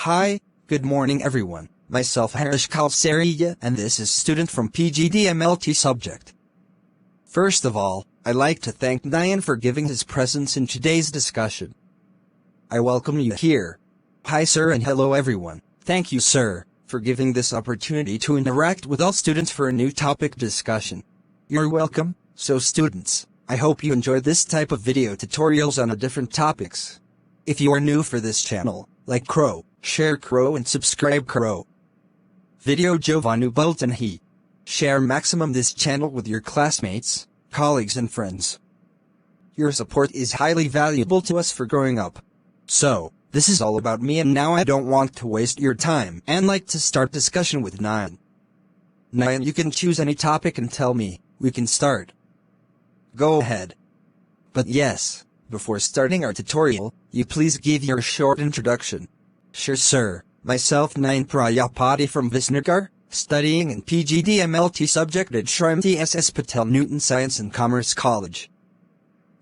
Hi, good morning everyone. Myself Haresh Kalasariya and this is student from PGDMLT subject. First of all, I'd like to thank Nyan for giving his presence in today's discussion. I welcome you here. Hi sir and hello everyone. Thank you sir, for giving this opportunity to interact with all students for a new topic discussion. You're welcome. So students, I hope you enjoy this type of video tutorials on a different topics. If you are new for this channel, like Crow, share Crow and subscribe Crow. Video Jovanu Bultanhi. Share maximum this channel with your classmates, colleagues and friends. Your support is highly valuable to us for growing up. So, this is all about me and now I don't want to waste your time and like to start discussion with Nyan. Nyan, you can choose any topic and tell me, we can start. Go ahead. But yes, before starting our tutorial, you please give your short introduction. Sure sir, myself Nyan Prayapati from Visnagar, studying in PGDMLT subject at Shrimti SS Patel Newton Science and Commerce College.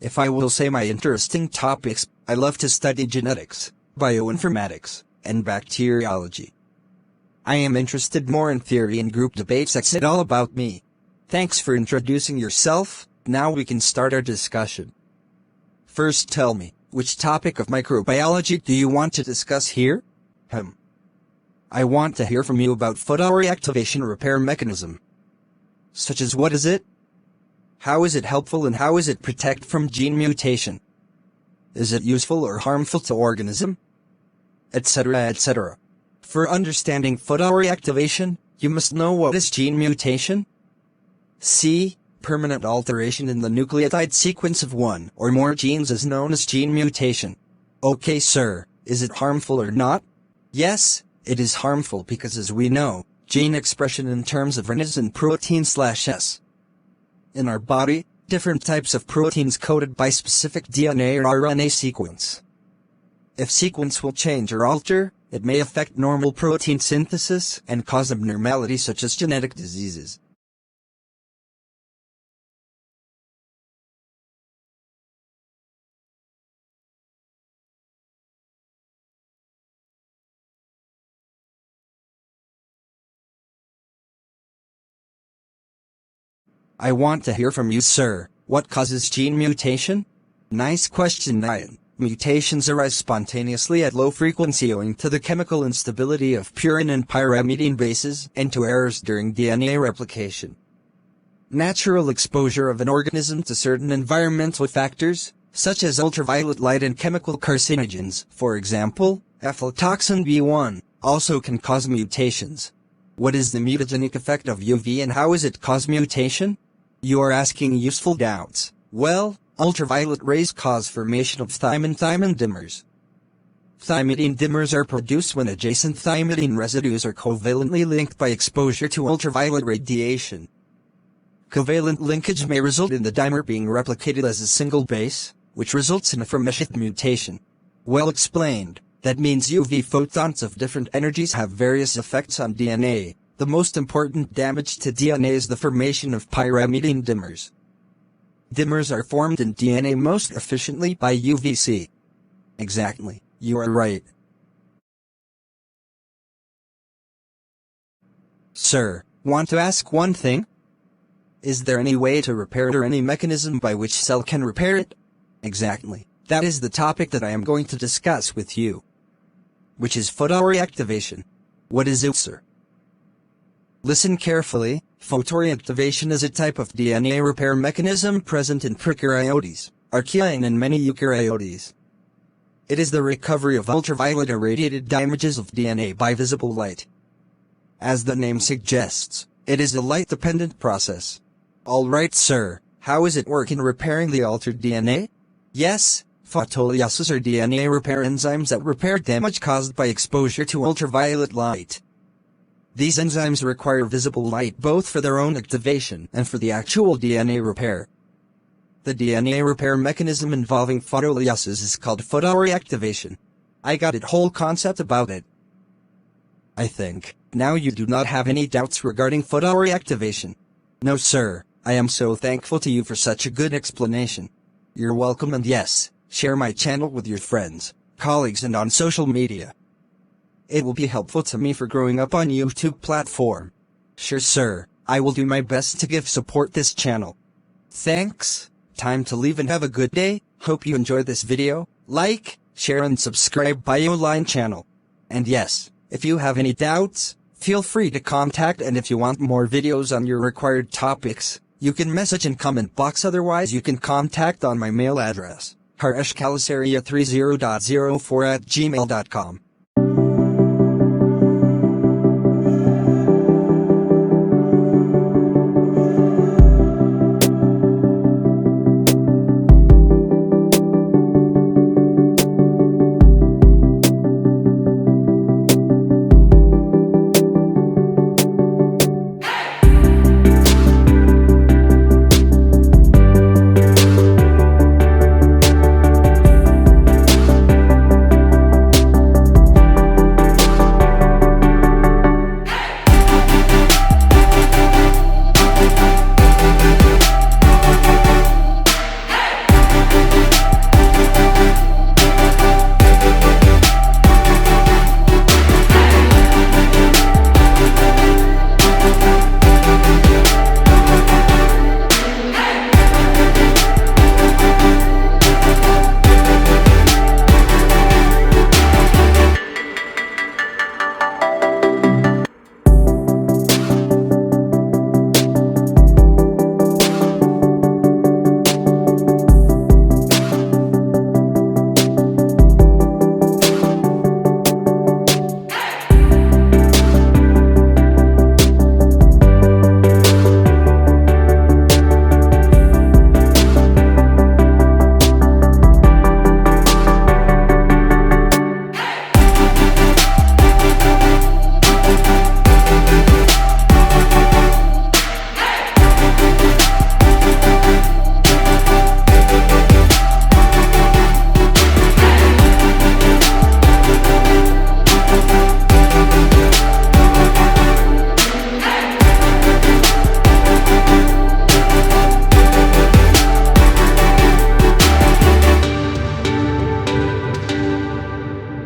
If I will say my interesting topics, I love to study genetics, bioinformatics, and bacteriology. I am interested more in theory and group debates. That's it all about me. Thanks for introducing yourself. Now we can start our discussion. First tell me, which topic of microbiology do you want to discuss here? I want to hear from you about photoreactivation repair mechanism. Such as what is it? How is it helpful and how is it protect from gene mutation? Is it useful or harmful to organism? Etc. etc. For understanding photoreactivation, you must know what is gene mutation. C. Permanent alteration in the nucleotide sequence of one or more genes is known as gene mutation. Okay sir, is it harmful or not? Yes, it is harmful because as we know, gene expression in terms of RNAs and protein/S. In our body, different types of proteins coded by specific DNA or RNA sequence. If sequence will change or alter, it may affect normal protein synthesis and cause abnormalities such as genetic diseases. I want to hear from you sir, what causes gene mutation? Nice question Nyan. Mutations arise spontaneously at low frequency owing to the chemical instability of purine and pyrimidine bases and to errors during DNA replication. Natural exposure of an organism to certain environmental factors, such as ultraviolet light and chemical carcinogens, for example, aflatoxin B1, also can cause mutations. What is the mutagenic effect of UV and how is it cause mutation? You are asking useful doubts. Well, ultraviolet rays cause formation of thymine dimers. Thymidine dimers are produced when adjacent thymidine residues are covalently linked by exposure to ultraviolet radiation. Covalent linkage may result in the dimer being replicated as a single base, which results in a formation mutation. Well explained. That means UV photons of different energies have various effects on DNA. The most important damage to DNA is the formation of pyrimidine dimers. Dimers are formed in DNA most efficiently by UVC. Exactly, you are right. Sir, want to ask one thing? Is there any way to repair it or any mechanism by which cell can repair it? Exactly, that is the topic that I am going to discuss with you. Which is photoreactivation. What is it sir? Listen carefully, photoreactivation is a type of DNA repair mechanism present in prokaryotes, archaea and many eukaryotes. It is the recovery of ultraviolet irradiated damages of DNA by visible light. As the name suggests, it is a light-dependent process. Alright sir, how is it work in repairing the altered DNA? Yes, photolysis are DNA repair enzymes that repair damage caused by exposure to ultraviolet light. These enzymes require visible light both for their own activation and for the actual DNA repair. The DNA repair mechanism involving photolysis is called photoreactivation. I got it whole concept about it. I think, now you do not have any doubts regarding photoreactivation. No sir, I am so thankful to you for such a good explanation. You're welcome and yes, share my channel with your friends, colleagues and on social media. It will be helpful to me for growing up on YouTube platform. Sure sir, I will do my best to give support this channel. Thanks, time to leave and have a good day. Hope you enjoyed this video. Like, share and subscribe Bioline channel. And yes, if you have any doubts, feel free to contact, and if you want more videos on your required topics, you can message in comment box, otherwise you can contact on my mail address, hareshkalasariya30.04@gmail.com.